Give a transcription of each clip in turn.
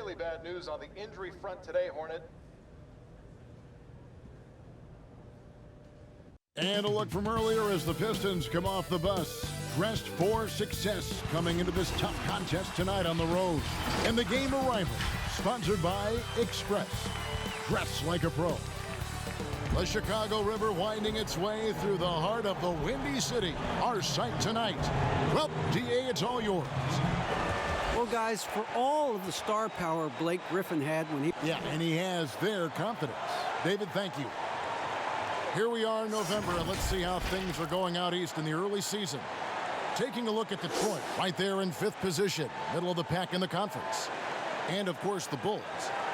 really bad news on the injury front today, Hornet. And a look from earlier as the Pistons come off the bus, dressed for success coming into this tough contest tonight on the road. And the game arrival, sponsored by Express. Dress like a pro. The Chicago River winding its way through the heart of the Windy City. Our sight tonight. Well, DA, it's all yours. Well, guys, for all of the star power Blake Griffin had when he... Yeah, and he has their confidence. David, thank you. Here we are in November, and let's see how things are going out east in the early season. Taking a look at Detroit, right there in 5th position, middle of the pack in the conference. And, of course, the Bulls.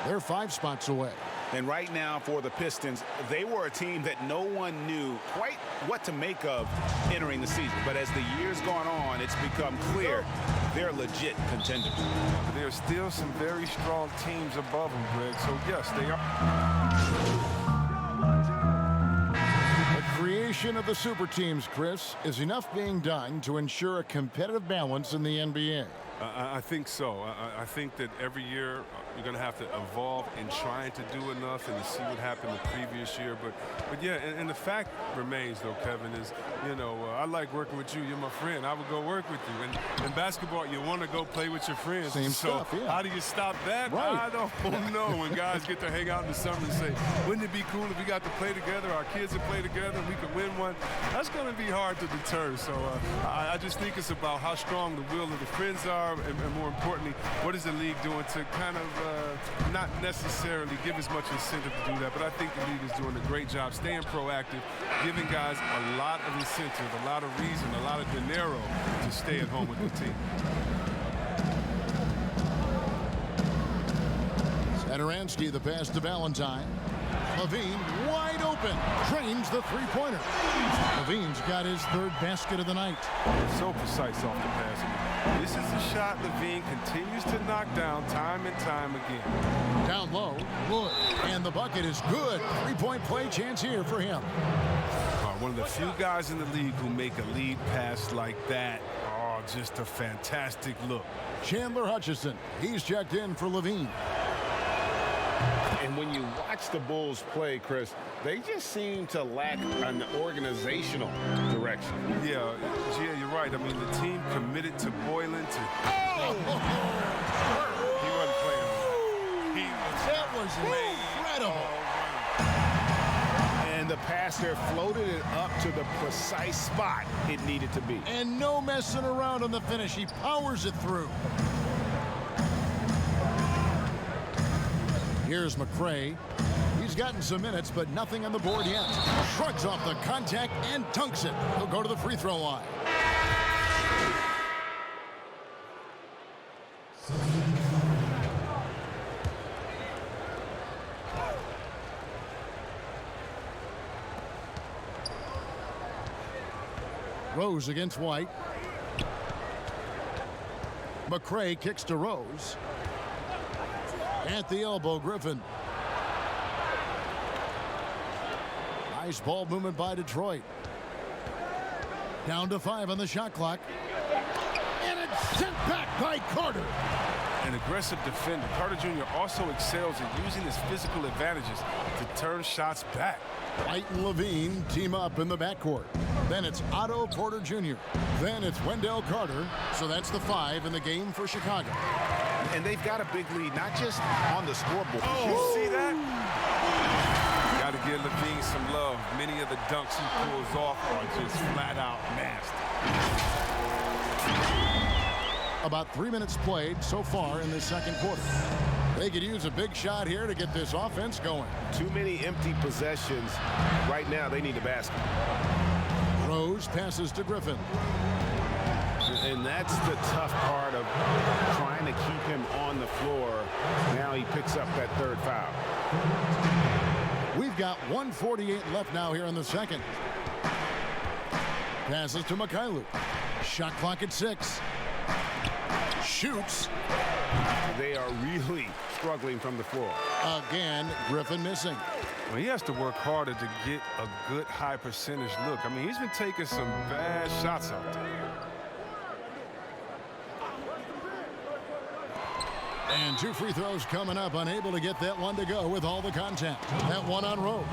They're 5 spots away. And right now for the Pistons, they were a team that no one knew quite what to make of entering the season. But as the years gone on, it's become clear they're legit contenders. There are still some very strong teams above them, Greg. So, yes, they are. The creation of the super teams, Chris, is enough being done to ensure a competitive balance in the NBA. I think so. I think that every year you're going to have to evolve in trying to do enough and to see what happened the previous year. But yeah, and the fact remains, though, Kevin, is, you know, I like working with you. You're my friend. I would go work with you. And in basketball, you want to go play with your friends. Same so stuff, yeah. How do you stop that? Right. I don't know. When guys get to hang out in the summer and say, wouldn't it be cool if we got to play together, our kids would play together, and we could win one? That's going to be hard to deter. So I just think it's about how strong the will of the friends are. And more importantly, what is the league doing to kind of not necessarily give as much incentive to do that, but I think the league is doing a great job staying proactive, giving guys a lot of incentive, a lot of reason, a lot of dinero to stay at home with the team. Satoransky, the pass to Valentine. Levine wide open, drains the three-pointer. Levine's got his 3rd basket of the night. So precise off the pass. This is a shot Levine continues to knock down time and time again. Down low, Wood, and the bucket is good. 3-point play chance here for him. One of the few guys in the league who make a lead pass like that. Oh, just a fantastic look. Chandler Hutchison, he's checked in for Levine. And when you watch the Bulls play, Chris, they just seem to lack an organizational direction. Yeah, you're right. I mean, the team committed to Boylan to... Oh! He wasn't playing. That was incredible. And the passer floated it up to the precise spot it needed to be. And no messing around on the finish. He powers it through. Here's McCray. He's gotten some minutes, but nothing on the board yet. Shrugs off the contact and dunks it. He'll go to the free throw line. Rose against White. McCray kicks to Rose. At the elbow, Griffin. Nice ball movement by Detroit. Down to 5 on the shot clock. And it's sent back by Carter. An aggressive defender. Carter Jr. also excels at using his physical advantages to turn shots back. White and Levine team up in the backcourt. Then it's Otto Porter Jr. Then it's Wendell Carter. So that's the 5 in the game for Chicago. And they've got a big lead, not just on the scoreboard. Oh, you see that? Got to give Levine some love. Many of the dunks he pulls off are just flat out nasty. About 3 minutes played so far in the second quarter. They could use a big shot here to get this offense going. Too many empty possessions. Right now, they need a basket. Rose passes to Griffin. And that's the tough part of trying to keep him on the floor. Now he picks up that 3rd foul. We've got 1:48 left now here in the second. Passes to Mikhailuk. Shot clock at 6. Shoots. They are really struggling from the floor. Again, Griffin missing. Well, he has to work harder to get a good high percentage look. I mean, he's been taking some bad shots out there. And 2 free throws coming up, unable to get that one to go with all the contact. That one on Rose.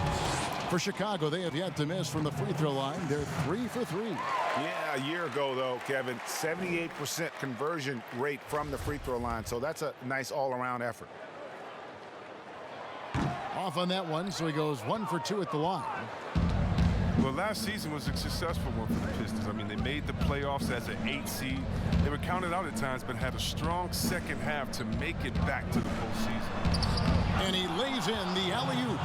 For Chicago, they have yet to miss from the free throw line. They're 3 for 3. Yeah, a year ago, though, Kevin, 78% conversion rate from the free throw line. So that's a nice all-around effort. Off on that one, so he goes 1 for 2 at the line. Well, last season was a successful one for the Pistons. I mean, they made the playoffs as an 8 seed. They were counted out at times, but had a strong second half to make it back to the postseason. And he lays in the alley-oop.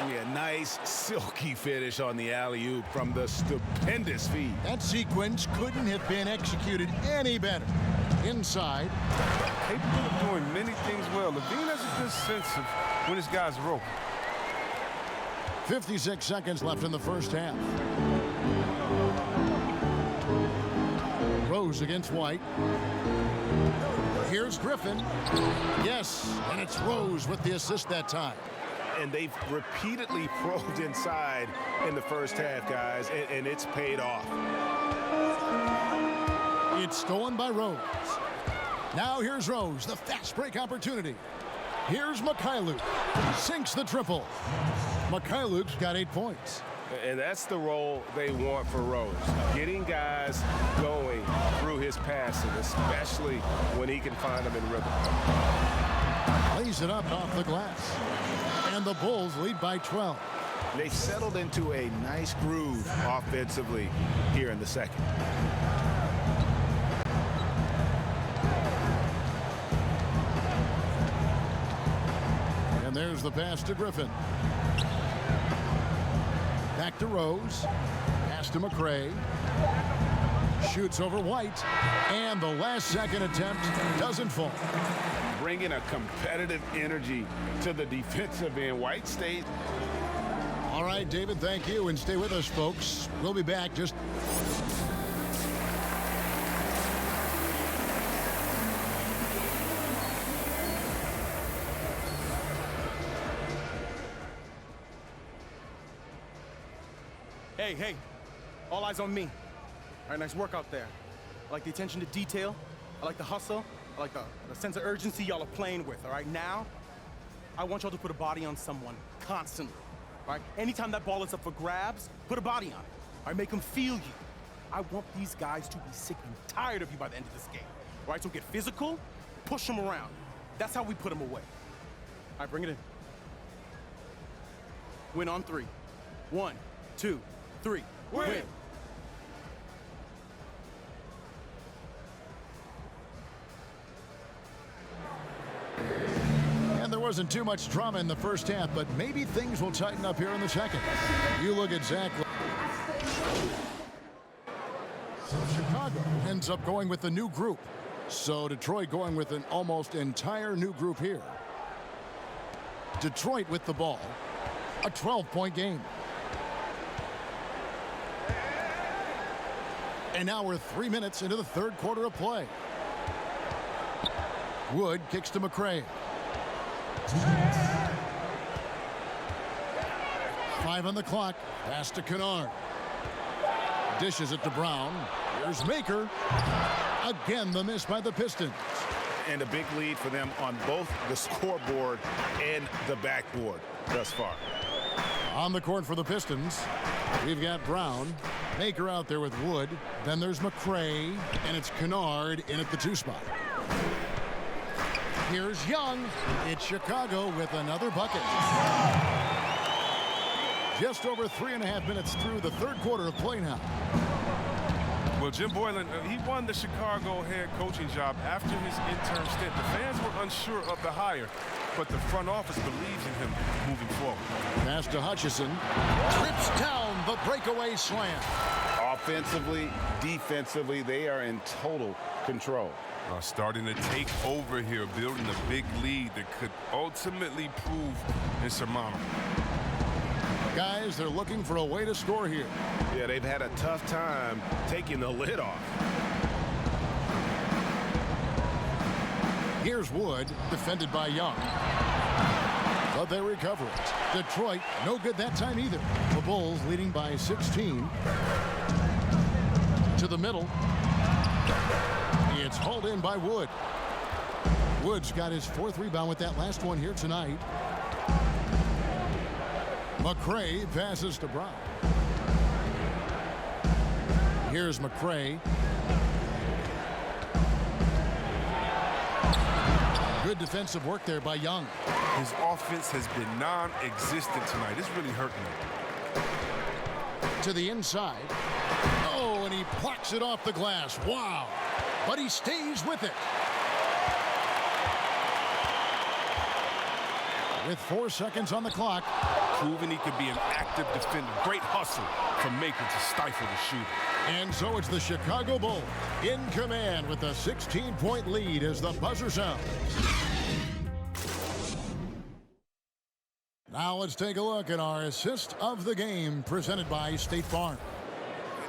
Yeah, nice, silky finish on the alley-oop from the stupendous feed. That sequence couldn't have been executed any better. Inside. Capable of doing many things well. Levine has a good sense of when his guys roll. 56 seconds left in the first half. Rose against White. Here's Griffin. Yes, and it's Rose with the assist that time. And they've repeatedly probed inside in the first half, guys, and it's paid off. It's stolen by Rose. Now here's Rose, the fast break opportunity. Here's Mikhailuk. Sinks the triple. Mikhailuk's got 8 points. And that's the role they want for Rose. Getting guys going through his passing, especially when he can find them in rhythm. Lays it up off the glass. And the Bulls lead by 12. They settled into a nice groove offensively here in the second. And there's the pass to Griffin. Back to Rose. Pass to McCray. Shoots over White. And the last second attempt doesn't fall. Bringing a competitive energy to the defensive end. White stays. All right, David, thank you. And stay with us, folks. We'll be back just... Hey, all eyes on me. All right, nice work out there. I like the attention to detail. I like the hustle. I like the sense of urgency y'all are playing with, all right? Now, I want y'all to put a body on someone constantly, all right? Anytime that ball is up for grabs, put a body on it, all right? Make them feel you. I want these guys to be sick and tired of you by the end of this game, all right? So get physical, push them around. That's how we put them away. All right, bring it in. Win on 3. 1, 2, 3. Win. And there wasn't too much drama in the first half, but maybe things will tighten up here in the second. You look at Zach. So Chicago ends up going with a new group. So Detroit going with an almost entire new group here. Detroit with the ball. A 12-point game. And now we're 3 minutes into the third quarter of play. Wood kicks to McCray. 5 on the clock. Pass to Kennard. Dishes it to Brown. Here's Maker. Again, the miss by the Pistons. And a big lead for them on both the scoreboard and the backboard thus far. On the court for the Pistons, we've got Brown. Maker out there with Wood. Then there's McCray, and it's Kennard in at the 2 spot. Here's Young. It's Chicago with another bucket. Just over 3.5 minutes through the third quarter of play now. Well, Jim Boylan, he won the Chicago head coaching job after his intern stint. The fans were unsure of the hire, but the front office believes in him moving forward. Pass to Hutchison. Trips down the breakaway slam. Offensively, defensively, they are in total control. Starting to take over here, building a big lead that could ultimately prove insurmountable. Guys, they're looking for a way to score here. Yeah, they've had a tough time taking the lid off. Here's Wood, defended by Young. But they recover it. Detroit, no good that time either. The Bulls leading by 16. To the middle. It's hauled in by Wood. Woods got his 4th rebound with that last one here tonight. McCray passes to Brown. Here's McCray. Good defensive work there by Young. His offense has been non-existent tonight. It's really hurting him. To the inside. Oh, and he plucks it off the glass. Wow. But he stays with it. With 4 seconds on the clock. Proving he could be an active defender. Great hustle from Maker to stifle the shooter. And so it's the Chicago Bulls in command with a 16-point lead as the buzzer sounds. Now let's take a look at our assist of the game presented by State Farm.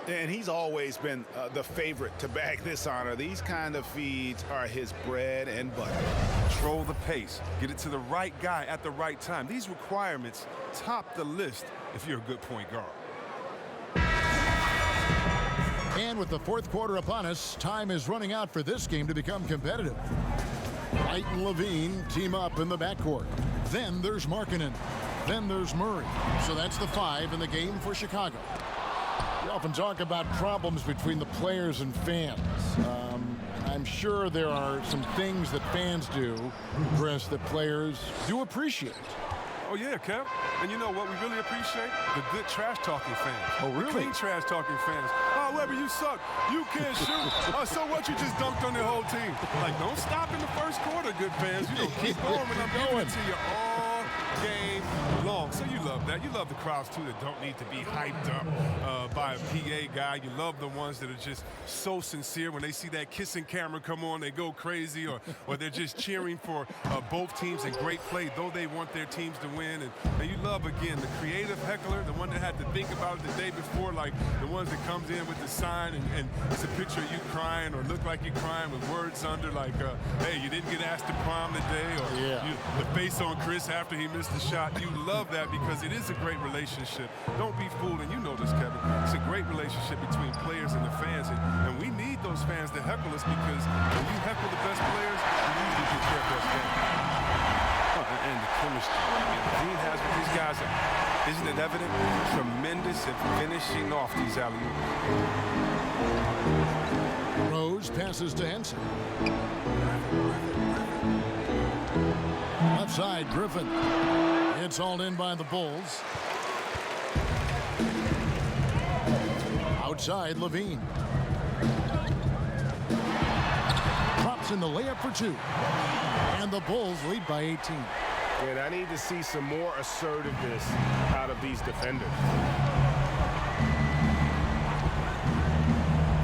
And he's always been the favorite to bag this honor. These kind of feeds are his bread and butter. Control the pace. Get it to the right guy at the right time. These requirements top the list if you're a good point guard. And with the 4th quarter upon us, time is running out for this game to become competitive. Wright and Levine team up in the backcourt. Then there's Markkanen. Then there's Murray. So that's the 5 in the game for Chicago. We often talk about problems between the players and fans. I'm sure there are some things that fans do, Chris, that players do appreciate. Oh, yeah, Kev. And you know what we really appreciate? The good trash-talking fans. Oh, really? The clean trash-talking fans. Oh, Webber, you suck. You can't shoot. So what? You just dunked on the whole team. Like, don't stop in the first quarter, good fans. You know, keep going when I'm giving it to you all game long. So you love that. You love the crowds, too, that don't need to be hyped up by a PA guy. You love the ones that are just so sincere. When they see that kissing camera come on, they go crazy, or they're just cheering for both teams and great play, though they want their teams to win. And you love, again, the creative heckler, the one that had to think about it the day before, like the ones that comes in with the sign and it's a picture of you crying or look like you're crying with words under, like, hey, you didn't get asked to prom today, or the face on Chris after he missed the shot. You love that because it is a great relationship. Don't be fooled, and you know this, Kevin. It's a great relationship between players and the fans, and we need those fans to heckle us, because when you heckle the best players, you usually get their best game. And the chemistry Dean has with these guys, isn't it evident? Tremendous at finishing off these alley-oops. Rose passes to Henson. Left side, Griffin. It's hauled in by the Bulls. Outside, Levine. Drops in the layup for 2. And the Bulls lead by 18. And I need to see some more assertiveness out of these defenders.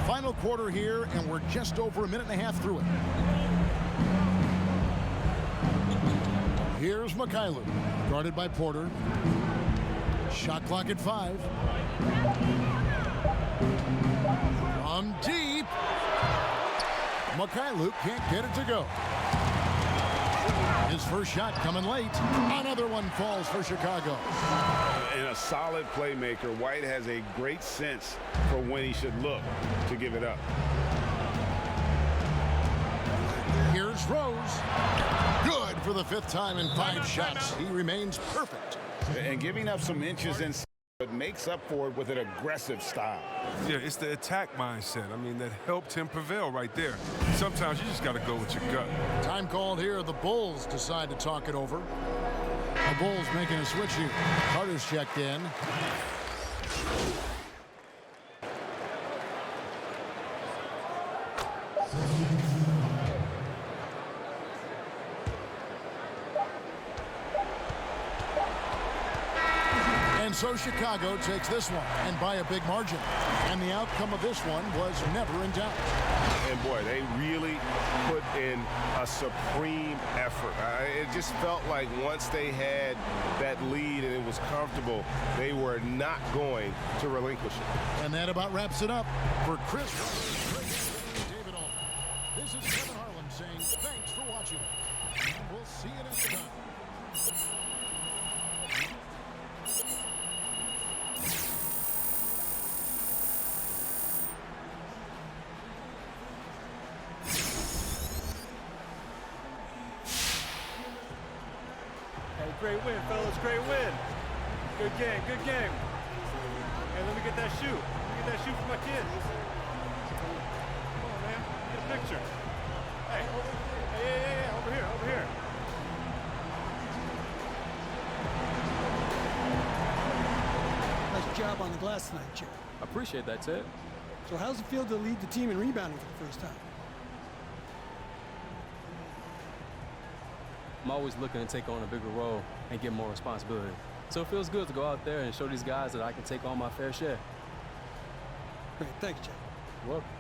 Final quarter here, and we're just over a minute and a half through it. Here's McCareer, guarded by Porter. Shot clock at 5. From deep. McCareer can't get it to go. His first shot coming late. Another one falls for Chicago. And a solid playmaker, White has a great sense for when he should look to give it up. Here's Rose. Good for the 5th time in 5 shots. He remains perfect. And giving up some inches inside, but makes up for it with an aggressive style. Yeah, it's the attack mindset. I mean, that helped him prevail right there. Sometimes you just got to go with your gut. Time called here. The Bulls decide to talk it over. The Bulls making a switch here. Carter's checked in. And so Chicago takes this one, and by a big margin. And the outcome of this one was never in doubt. And boy, they really put in a supreme effort. It just felt like once they had that lead and it was comfortable, they were not going to relinquish it. And that about wraps it up for Chris. David Allman. This is Kevin Harlan saying thanks for watching. And we'll see you next time. Great win, fellas. Great win. Good game. Good game. Hey, let me get that shoe. Let me get that shoe for my kids. Come on, man. Get a picture. Hey. Hey. Over here. Over here. Nice job on the glass tonight, Chip. I appreciate that, Ted. So how's it feel to lead the team in rebounding for the first time? I'm always looking to take on a bigger role and get more responsibility. So it feels good to go out there and show these guys that I can take on my fair share. Great, thanks, Chip. You're welcome.